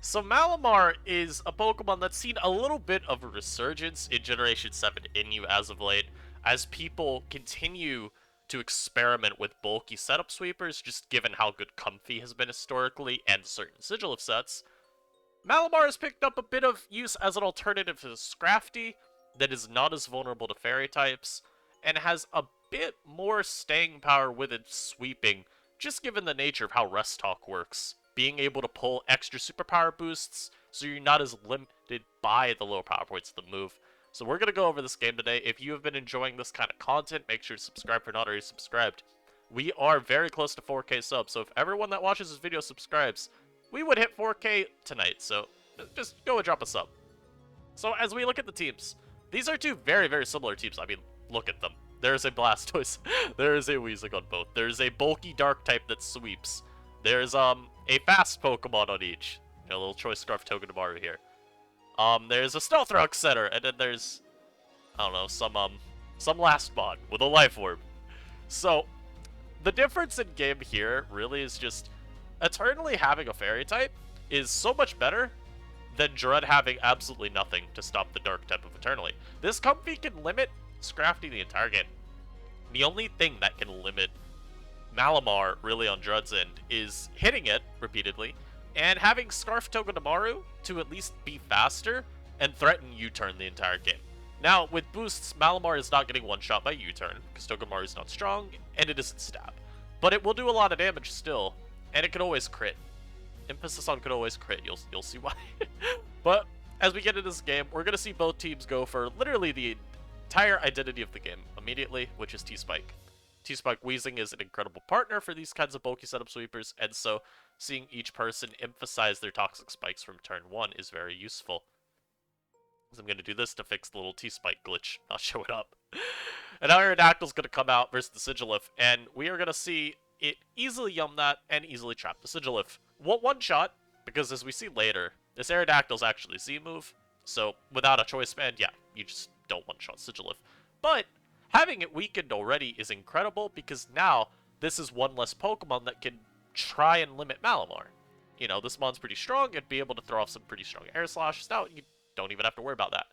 So Malamar is a Pokemon that's seen a little bit of a resurgence in Generation 7 Inu as of late, as people continue to experiment with bulky setup sweepers, just given how good Comfy has been historically and certain Sigil sets. Malamar has picked up a bit of use as an alternative to Scrafty that is not as vulnerable to fairy types, and has a bit more staying power with its sweeping, just given the nature of how RestTalk works. Being able to pull extra superpower boosts, so you're not as limited by the low power points of the move. So we're going to go over this game today. If you have been enjoying this kind of content, make sure to subscribe if you're not already subscribed. We are very close to 4K subs, so if everyone that watches this video subscribes, we would hit 4K tonight, so just go and drop a sub. So as we look at the teams, these are two very, very similar teams. I mean, look at them. There's a Blastoise, there is a Weezing on both. There's a bulky dark type that sweeps. There's a fast Pokemon on each. You know, a little Choice Scarf Togedemaru here. There's a Stealth Rock Setter, and then there's, I don't know, some last mod with a Life Orb. So the difference in game here really is just Eternally having a Fairy type is so much better than Dread having absolutely nothing to stop the Dark type of Eternally. This Comfy can limit Scrafty the entire game. The only thing that can limit Malamar really on Dread's end is hitting it repeatedly and having Scarf Togedemaru to at least be faster and threaten U-turn the entire game. Now, with boosts, Malamar is not getting one-shot by U-turn because Togedemaru is not strong and it isn't stab. But it will do a lot of damage still, and it can always crit. Emphasis on could always crit, you'll see why. But as we get into this game, we're going to see both teams go for literally the entire identity of the game immediately, which is T-Spike. T-Spike Weezing is an incredible partner for these kinds of bulky setup sweepers, and so seeing each person emphasize their toxic spikes from turn 1 is very useful. So I'm going to do this to fix the little T-Spike glitch, not show it up. And now Aerodactyl's going to come out versus the Sigilif, and we are going to see it easily yum that and easily trap the Sigilif. One shot, because as we see later, this Aerodactyl's actually Z-move, so without a choice band, yeah, you just don't one-shot Sigilif. But having it weakened already is incredible, because now this is one less Pokemon that can try and limit Malamar. You know, this mon's pretty strong, and be able to throw off some pretty strong Air Slash. Now you don't even have to worry about that.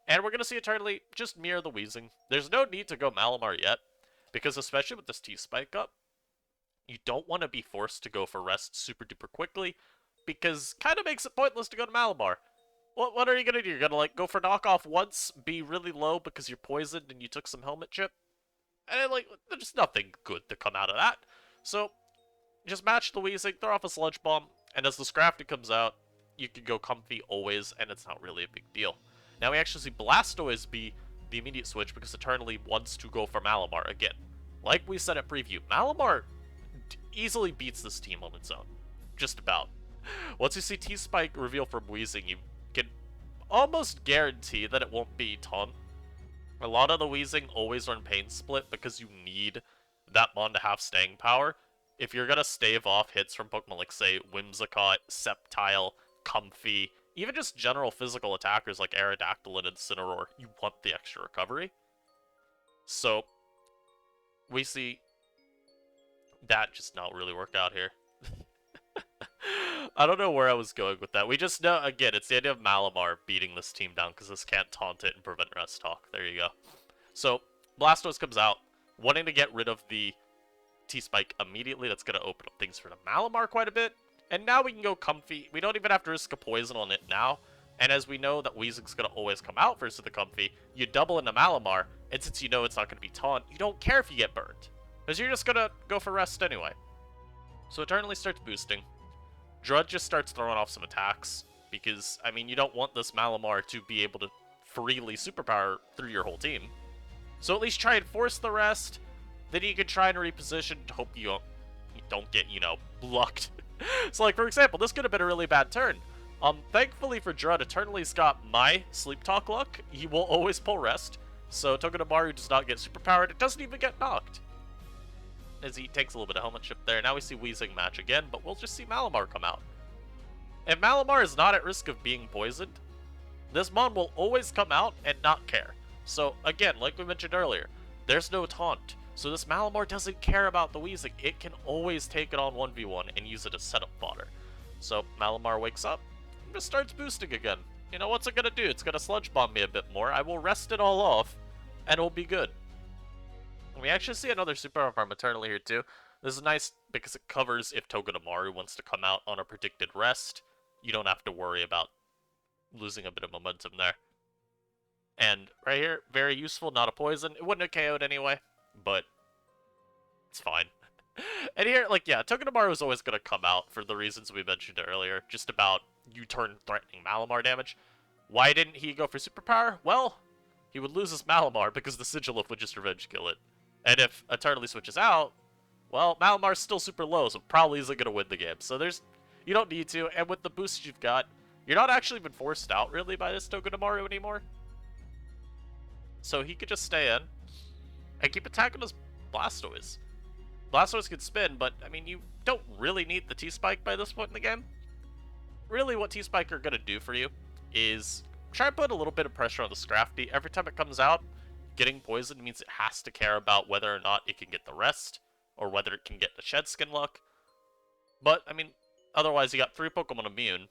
And we're going to see Eternally just mirror the Weezing. There's no need to go Malamar yet, because especially with this T-Spike up, you don't want to be forced to go for Rest super duper quickly, because kind of makes it pointless to go to Malamar. What are you going to do? You're going to like go for knockoff once, be really low because you're poisoned and you took some helmet chip? And like, there's nothing good to come out of that. So, just match the Weezing, throw off a Sludge Bomb, and as the Scrafty comes out, you can go Comfy always, and it's not really a big deal. Now we actually see Blastoise be the immediate switch because Eternally wants to go for Malamar again. Like we said at preview, Malamar easily beats this team on its own. Just about. Once you see T-Spike reveal from Weezing, you can almost guarantee that it won't be Taunt. A lot of the Weezing always run Pain Split because you need that mon to have staying power. If you're gonna stave off hits from Pokemon like, say, Whimsicott, Sceptile, Comfy, even just general physical attackers like Aerodactyl and Incineroar, you want the extra recovery. So, we see that just not really work out here. I don't know where I was going with that. We just know, again, it's the idea of Malamar beating this team down because this can't taunt it and prevent RestTalk. There you go. So, Blastoise comes out, wanting to get rid of the T-Spike immediately. That's going to open up things for the Malamar quite a bit. And now we can go Comfy. We don't even have to risk a poison on it now. And as we know that Weezing's going to always come out versus the Comfy, you double into Malamar, and since you know it's not going to be taunt, you don't care if you get burned. Because you're just going to go for Rest anyway. So Eternally starts boosting. Drud just starts throwing off some attacks. Because, I mean, you don't want this Malamar to be able to freely superpower through your whole team. So at least try and force the Rest. Then you can try and reposition to hope you don't get, you know, lucked. So, like, for example, this could have been a really bad turn. Thankfully for Drud, Eternaly's got my Sleep Talk luck. He will always pull Rest. So Togedemaru does not get superpowered. It doesn't even get knocked. As he takes a little bit of helmet chip there. Now we see Weezing match again, but we'll just see Malamar come out. If Malamar is not at risk of being poisoned, this mon will always come out and not care. So again, like we mentioned earlier, there's no taunt. So this Malamar doesn't care about the Weezing. It can always take it on 1v1 and use it as setup fodder. So Malamar wakes up, just starts boosting again. You know, what's it gonna do? It's gonna sludge bomb me a bit more. I will rest it all off, and it'll be good. And we actually see another super farm eternally here too. This is nice because it covers if Togedemaru wants to come out on a predicted rest. You don't have to worry about losing a bit of momentum there. And right here, very useful, not a poison. It wouldn't have KO'd anyway, but it's fine. And here, like, yeah, Togedemaru is always going to come out for the reasons we mentioned earlier, just about U-turn threatening Malamar damage. Why didn't he go for superpower? Well, he would lose his Malamar because the Sigilif would just revenge kill it. And if Eternally switches out, well, Malamar's still super low, so probably isn't going to win the game. So you don't need to, and with the boosts you've got, you're not actually been forced out, really, by this Togedemaru anymore. So he could just stay in and keep attacking his Blastoise. Blastoise could spin, but, I mean, you don't really need the T-Spike by this point in the game. Really, what T-Spike are going to do for you is try and put a little bit of pressure on the Scrafty. Every time it comes out, getting poisoned means it has to care about whether or not it can get the rest, or whether it can get the Shed Skin luck. But, I mean, otherwise you got 3 Pokemon immune.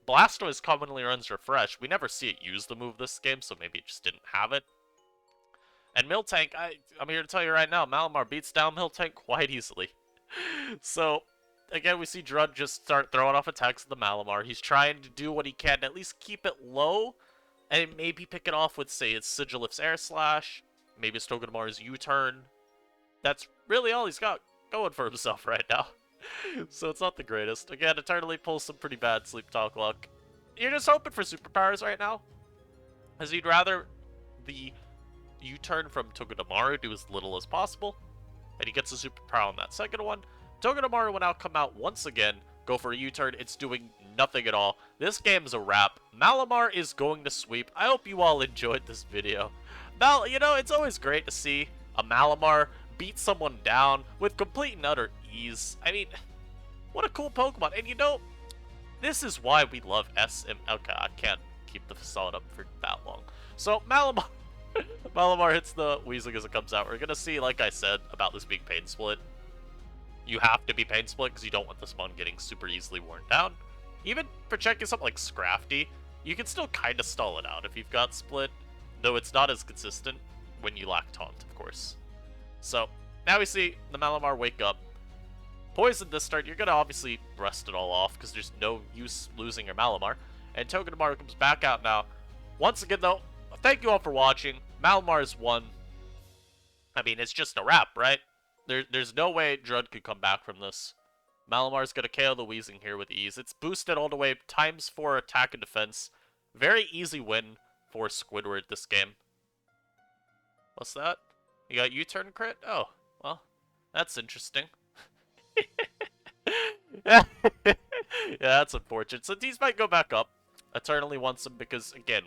Blastoise commonly runs Refresh. We never see it use the move this game, so maybe it just didn't have it. And Miltank, I'm here to tell you right now, Malamar beats down Miltank quite easily. So, again, we see Drud just start throwing off attacks at the Malamar. He's trying to do what he can to at least keep it low, and maybe pick it off with, say, his Sigilif's Air Slash, maybe his Togedemaru's U-turn. That's really all he's got going for himself right now. So it's not the greatest. Again, Eternally pulls some pretty bad Sleep Talk luck. You're just hoping for superpowers right now, as you'd rather the U-turn from Togedemaru do as little as possible, and he gets a superpower on that second one. Togedemaru will now come out once again, go for a U-turn. It's doing nothing at all. This game's a wrap. Malamar is going to sweep. I hope you all enjoyed this video. You know, it's always great to see a Malamar beat someone down with complete and utter ease. I mean, what a cool Pokemon. And you know, this is why we love SM. Okay, I can't keep the facade up for that long. So, Malamar. Malamar hits the Weezing as it comes out. We're going to see, like I said, about this being Pain Split. You have to be Pain Split because you don't want the spawn getting super easily worn down. Even for checking something like Scrafty, you can still kind of stall it out if you've got Split, though it's not as consistent when you lack Taunt, of course. So, now we see the Malamar wake up. Poison this start, you're going to obviously rest it all off because there's no use losing your Malamar. And Togedemaru comes back out now. Once again, though, thank you all for watching. Malamar's won. I mean, it's just a wrap, right? There's no way Drud could come back from this. Malamar's going to KO the Weezing here with ease. It's boosted all the way ×4 attack and defense. Very easy win for Squidward this game. What's that? You got U-turn crit? Oh, well, that's interesting. Yeah, that's unfortunate. So these might go back up. Eternally wants them because, again,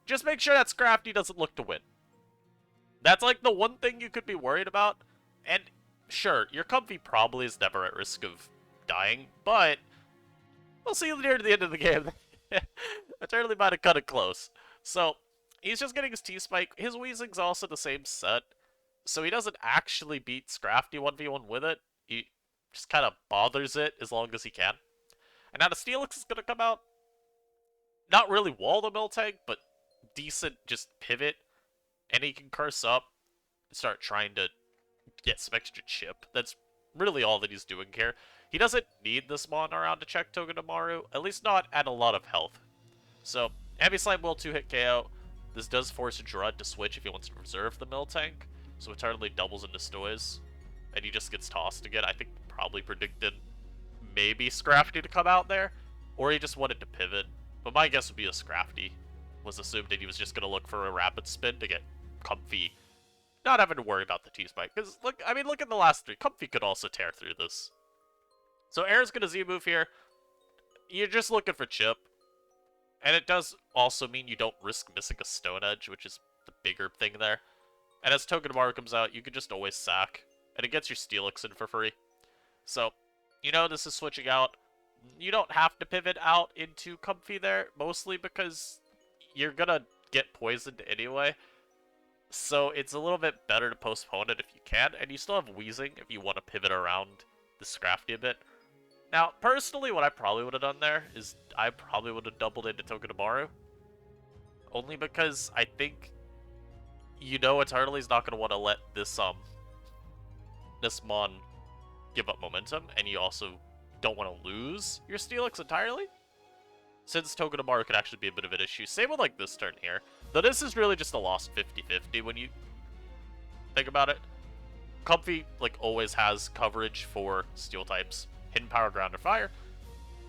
just make sure that Scrafty doesn't look to win. That's like the one thing you could be worried about. And sure, your Comfy probably is never at risk of dying, but we'll see near the end of the game. Eternally might have cut it close. So he's just getting his T-Spike. His Weezing's also the same set, so he doesn't actually beat Scrafty 1v1 with it. He just kind of bothers it as long as he can. And now the Steelix is going to come out. Not really wall the Miltank, but decent just pivot. And he can curse up and start trying to get some extra chip. That's really all that he's doing here. He doesn't need this Mon around to check Togedemaru, at least not at a lot of health. So, Heavy Slime will 2-hit KO. This does force Drud to switch if he wants to reserve the Miltank. So Eternally doubles into Stoiz. And he just gets tossed again. I think probably predicted maybe Scrafty to come out there. Or he just wanted to pivot. But my guess would be a Scrafty was assumed that he was just going to look for a rapid spin to get Comfy. Not having to worry about the T-Spike. Because, look, I mean, look at the last 3. Comfy could also tear through this. So Air's going to Z-move here. You're just looking for chip. And it does also mean you don't risk missing a Stone Edge, which is the bigger thing there. And as Togedemaru comes out, you can just always sack. And it gets your Steelix in for free. So, you know this is switching out. You don't have to pivot out into Comfy there, mostly because you're gonna get poisoned anyway. So it's a little bit better to postpone it if you can, and you still have Weezing if you want to pivot around the Scrafty a bit. Now, personally, what I probably would have done there is I probably would have doubled into Togedemaru. Only because I think Eternally's not gonna want to let this Mon give up momentum, and you also don't want to lose your Steelix entirely. Since Togedemaru could actually be a bit of an issue. Same with like this turn here. Though this is really just a lost 50-50 when you think about it. Comfy like always has coverage for steel types, hidden power, ground, or fire.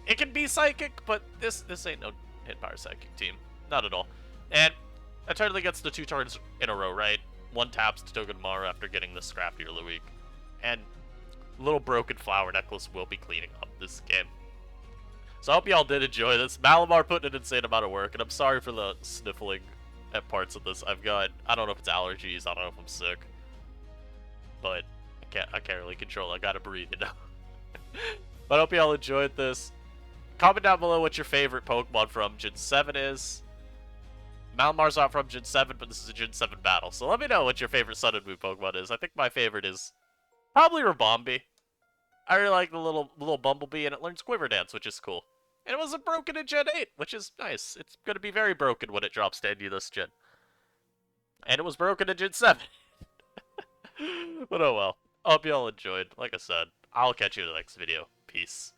It can be psychic, but this ain't no hidden power psychic team. Not at all. And Eternally gets the 2 turns in a row, right? 1 taps to Togedemaru after getting the Scrap Deer Week. And little broken flower necklace will be cleaning up this game. So I hope y'all did enjoy this. Malamar put an insane amount of work, and I'm sorry for the sniffling at parts of this. I don't know if it's allergies, I don't know if I'm sick. But I can't really control it. I gotta breathe, you know? But I hope y'all enjoyed this. Comment down below what your favorite Pokemon from Gen 7 is. Malamar's not from Gen 7, but this is a Gen 7 battle. So let me know what your favorite Sun and Moon Pokemon is. I think my favorite is probably Ribombee. I really like the little Bumblebee, and it learns Quiver Dance, which is cool. And it wasn't broken in Gen 8, which is nice. It's going to be very broken when it drops to NU this gen. And it was broken in Gen 7. But oh well. I hope y'all enjoyed. Like I said, I'll catch you in the next video. Peace.